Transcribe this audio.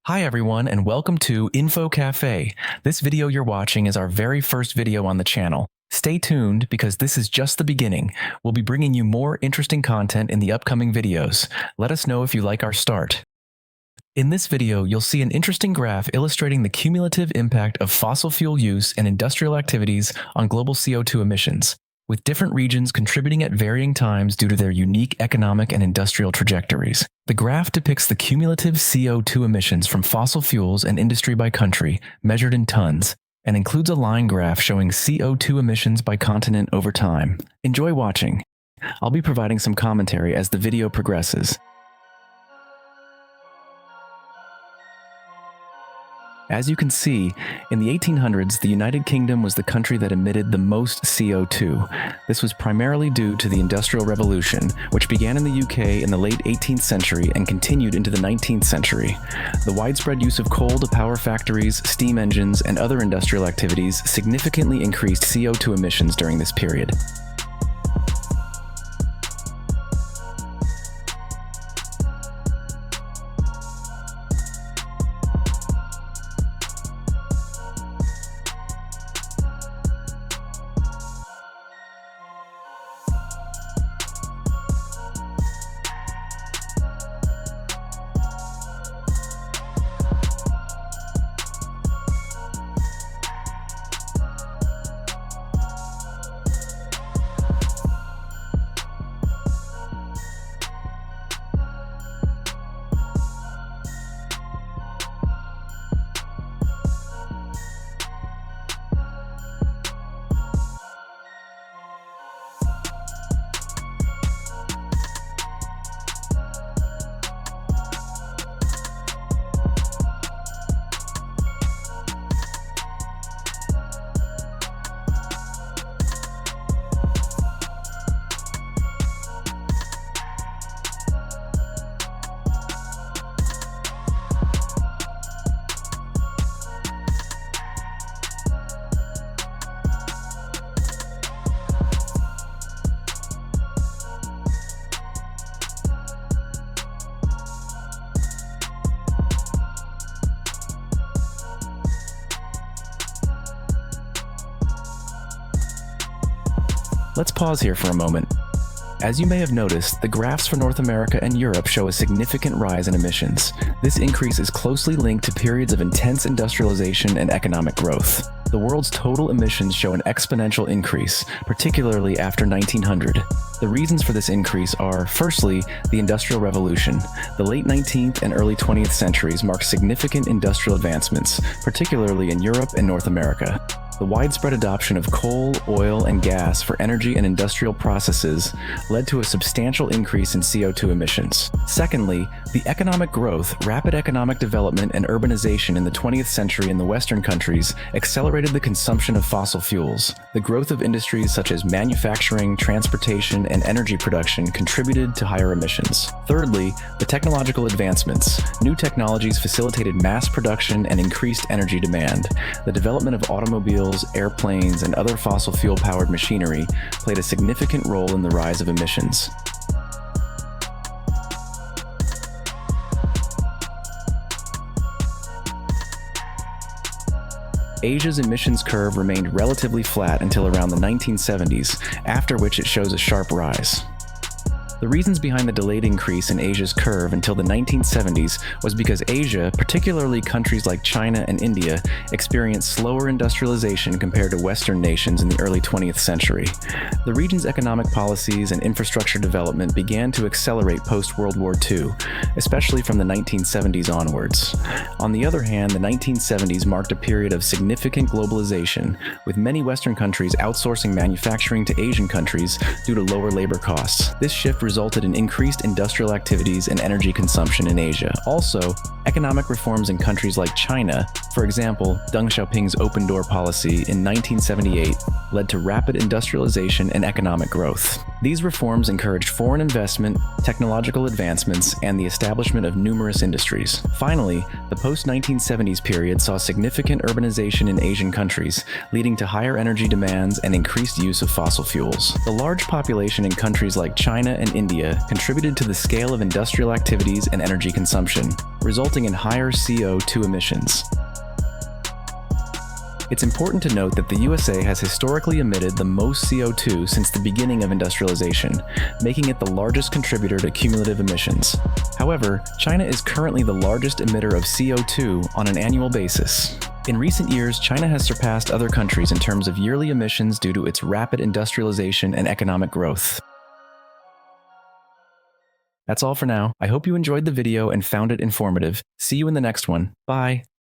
Hi everyone and welcome to Info Café. This video you're watching is our very first video on the channel. Stay tuned because this is just the beginning. We'll be bringing you more interesting content in the upcoming videos. Let us know if you like our start. In this video, you'll see an interesting graph illustrating the cumulative impact of fossil fuel use and industrial activities on global CO2 emissions, with different regions contributing at varying times due to their unique economic and industrial trajectories. The graph depicts the cumulative CO2 emissions from fossil fuels and industry by country, measured in tons, and includes a line graph showing CO2 emissions by continent over time. Enjoy watching. I'll be providing some commentary as the video progresses. As you can see, in the 1800s, the United Kingdom was the country that emitted the most CO2. This was primarily due to the Industrial Revolution, which began in the UK in the late 18th century and continued into the 19th century. The widespread use of coal to power factories, steam engines, and other industrial activities significantly increased CO2 emissions during this period. Let's pause here for a moment. As you may have noticed, the graphs for North America and Europe show a significant rise in emissions. This increase is closely linked to periods of intense industrialization and economic growth. The world's total emissions show an exponential increase, particularly after 1900. The reasons for this increase are, firstly, the Industrial Revolution. The late 19th and early 20th centuries marked significant industrial advancements, particularly in Europe and North America. The widespread adoption of coal, oil, and gas for energy and industrial processes led to a substantial increase in CO2 emissions. Secondly, the economic growth, rapid economic development, and urbanization in the 20th century in the Western countries accelerated the consumption of fossil fuels. The growth of industries such as manufacturing, transportation, and energy production contributed to higher emissions. Thirdly, the technological advancements. New technologies facilitated mass production and increased energy demand. The development of automobiles, airplanes, and other fossil fuel-powered machinery played a significant role in the rise of emissions. Asia's emissions curve remained relatively flat until around the 1970s, after which it shows a sharp rise. The reasons behind the delayed increase in Asia's curve until the 1970s was because Asia, particularly countries like China and India, experienced slower industrialization compared to Western nations in the early 20th century. The region's economic policies and infrastructure development began to accelerate post-World War II, especially from the 1970s onwards. On the other hand, the 1970s marked a period of significant globalization, with many Western countries outsourcing manufacturing to Asian countries due to lower labor costs. This shift resulted in increased industrial activities and energy consumption in Asia. Also, economic reforms in countries like China For example, Deng Xiaoping's open door policy in 1978 led to rapid industrialization and economic growth. These reforms encouraged foreign investment, technological advancements, and the establishment of numerous industries. Finally, the post-1970s period saw significant urbanization in Asian countries, leading to higher energy demands and increased use of fossil fuels. The large population in countries like China and India contributed to the scale of industrial activities and energy consumption, resulting in higher CO2 emissions. It's important to note that the USA has historically emitted the most CO2 since the beginning of industrialization, making it the largest contributor to cumulative emissions. However, China is currently the largest emitter of CO2 on an annual basis. In recent years, China has surpassed other countries in terms of yearly emissions due to its rapid industrialization and economic growth. That's all for now. I hope you enjoyed the video and found it informative. See you in the next one. Bye.